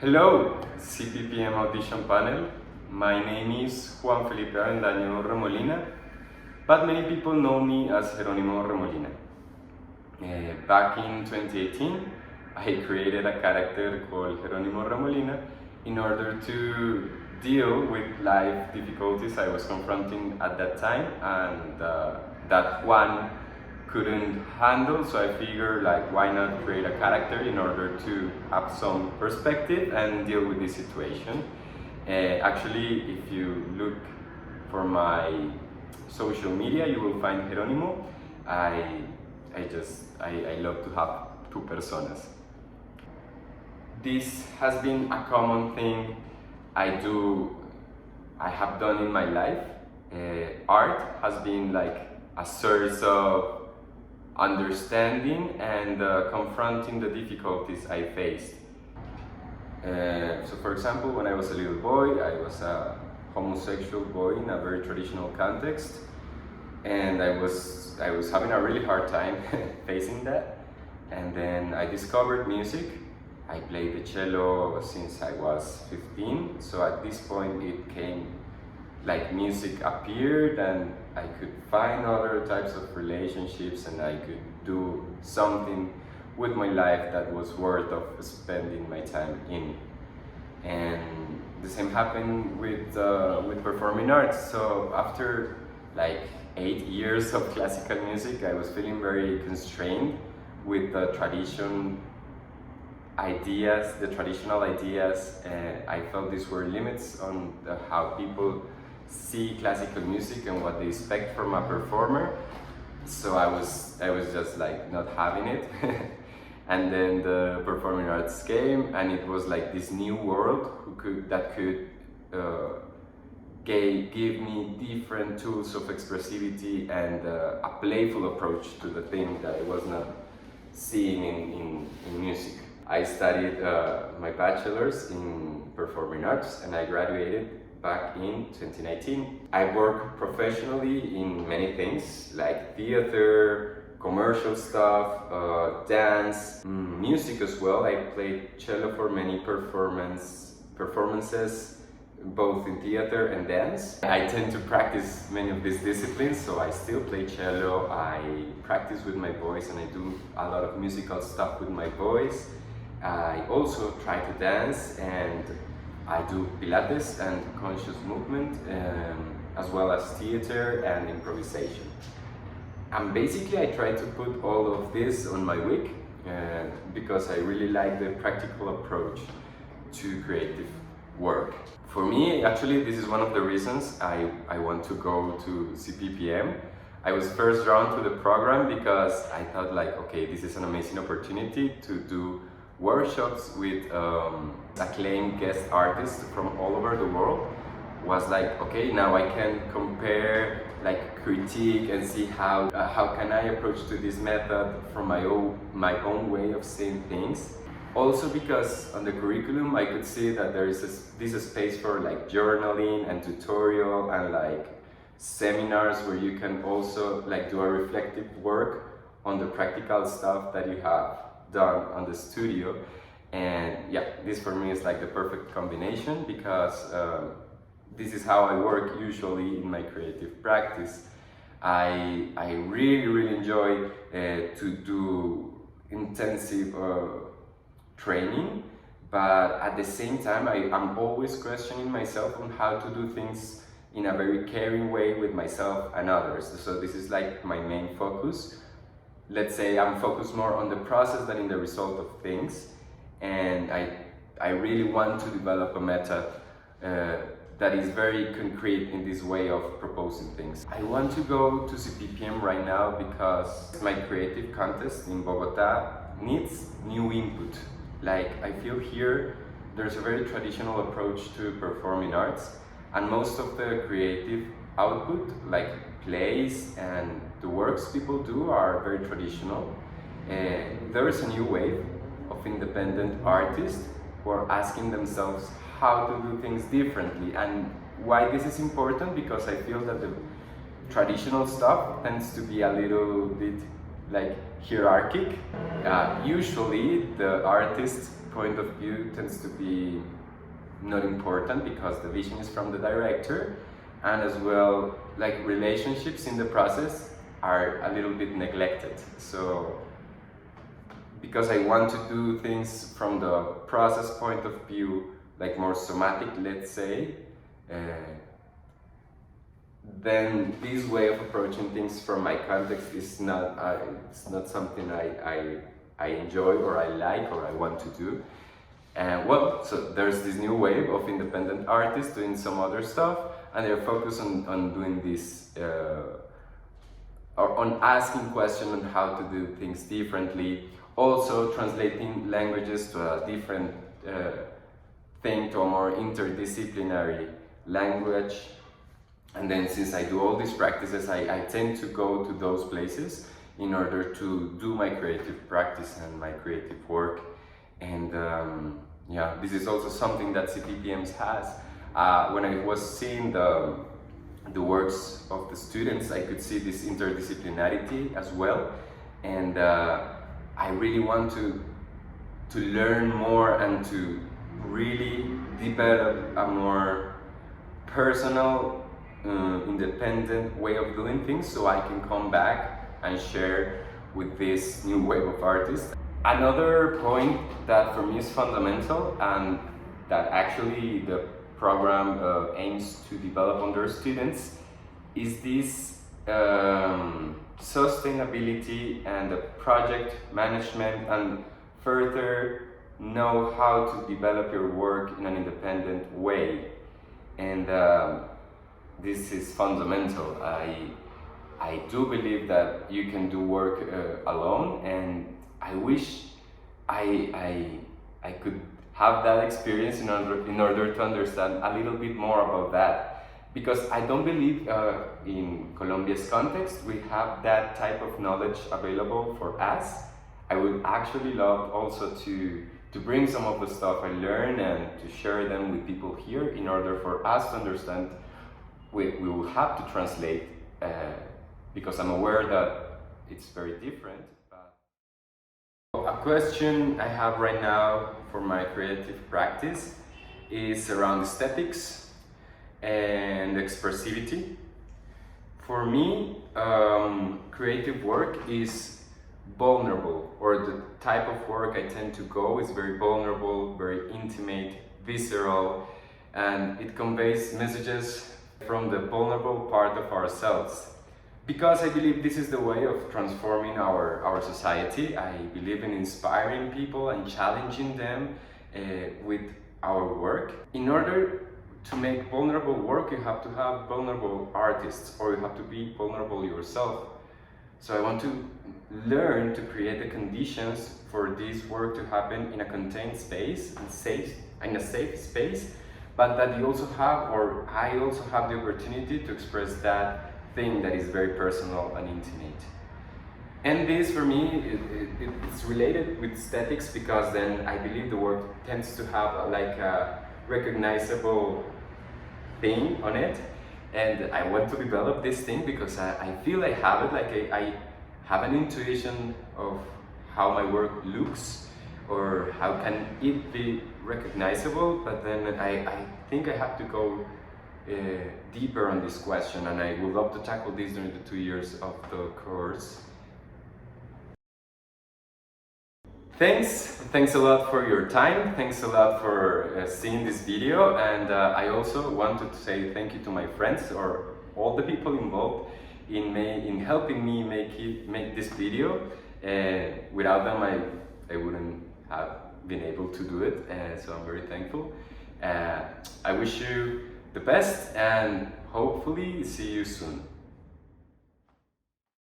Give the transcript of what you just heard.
Hello, Cppm audition panel. My name is Juan Felipe Avendaño Remolina, but many people know me as Jerónimo Remolina. Back in 2018, I created a character called Jerónimo Remolina in order to deal with life difficulties I was confronting at that time and that Juan couldn't handle, so I figured why not create a character in order to have some perspective and deal with this situation. Actually, if you look for my social media, you will find Jerónimo. I love to have two personas. This has been a common thing I have done in my life. Art has been like a source of understanding and confronting the difficulties I faced. So for example, when I was a little boy, I was a homosexual boy in a very traditional context, and I was having a really hard time facing that. And then I discovered music. I played the cello since I was 15, so at this point it came like music appeared and I could find other types of relationships and I could do something with my life that was worth of spending my time in. And the same happened with performing arts. So after like 8 years of classical music, I was feeling very constrained with the traditional ideas, and I felt these were limits on how people see classical music and what they expect from a performer. So I was just like not having it. And then the performing arts came, and it was like this new world that could give me different tools of expressivity and a playful approach to the thing that I was not seeing in music. I studied my bachelor's in performing arts and I graduated back in 2019. I work professionally in many things like theater, commercial stuff, dance, music as well. I played cello for many performances, both in theater and dance. I tend to practice many of these disciplines, so I still play cello, I practice with my voice, and I do a lot of musical stuff with my voice. I also try to dance, and I do Pilates and conscious movement, as well as theater and improvisation. And basically I try to put all of this on my week because I really like the practical approach to creative work. For me, actually, this is one of the reasons I want to go to Cppm. I was first drawn to the program because I thought okay, this is an amazing opportunity to do workshops with acclaimed guest artists from all over the world. Was okay, now I can compare, critique and see how can I approach to this method from my own way of seeing things. Also because on the curriculum I could see that there is this space for journaling and tutorial and seminars where you can also do a reflective work on the practical stuff that you have done on the studio. And yeah, this for me is the perfect combination because this is how I work usually in my creative practice. I really enjoy to do intensive training, but at the same time I'm always questioning myself on how to do things in a very caring way with myself and others. So this is my main focus. Let's say I'm focused more on the process than in the result of things, and I really want to develop a method that is very concrete in this way of proposing things. I want to go to Cppm right now because my creative contest in Bogota needs new input. I feel here there's a very traditional approach to performing arts, and most of the creative output, plays and the works people do, are very traditional. There is a new wave of independent artists who are asking themselves how to do things differently. And why this is important, because I feel that the traditional stuff tends to be a little bit hierarchic. Usually the artists point of view tends to be not important because the vision is from the director, and as well, like, relationships in the process are a little bit neglected. So because I want to do things from the process point of view, like more somatic, let's say, then this way of approaching things from my context is not it's not something I enjoy or I like or I want to do. And well, so there's this new wave of independent artists doing some other stuff, and they're focused on doing this or on asking questions on how to do things differently, also translating languages to a different thing, to a more interdisciplinary language. And then since I do all these practices, I tend to go to those places in order to do my creative practice and my creative work. And yeah, this is also something that Cppm has. When I was seeing the works of the students, I could see this interdisciplinarity as well. And I really want to learn more and to really develop a more personal, independent way of doing things, so I can come back and share with this new wave of artists. Another point that for me is fundamental, and that actually the program aims to develop on their students, is this sustainability and the project management, and further know how to develop your work in an independent way. And this is fundamental. I do believe that you can do work alone, and I wish I could have that experience in order to understand a little bit more about that, because I don't believe in Colombia's context we have that type of knowledge available for us. I would actually love also to bring some of the stuff I learn and to share them with people here in order for us to understand. We will have to translate because I'm aware that it's very different. A question I have right now for my creative practice is around aesthetics and expressivity. For me, creative work is vulnerable, or the type of work I tend to go is very vulnerable, very intimate, visceral, and it conveys messages from the vulnerable part of ourselves. Because I believe this is the way of transforming our society. I believe in inspiring people and challenging them with our work. In order to make vulnerable work, you have to have vulnerable artists, or you have to be vulnerable yourself. So I want to learn to create the conditions for this work to happen in a contained space, in a safe space, but that you also have, or I also have, the opportunity to express that thing that is very personal and intimate. And this, for me, it's related with aesthetics, because then I believe the work tends to have like a recognizable thing on it, and I want to develop this thing because I feel I have it, like I have an intuition of how my work looks, or how can it be recognizable, but then I think I have to go deeper on this question, and I would love to tackle this during the 2 years of the course. Thanks a lot for your time, thanks a lot for seeing this video, and I also wanted to say thank you to my friends, or all the people involved in helping me make this video. Without them I wouldn't have been able to do it, so I'm very thankful. I wish you the best, and hopefully see you soon.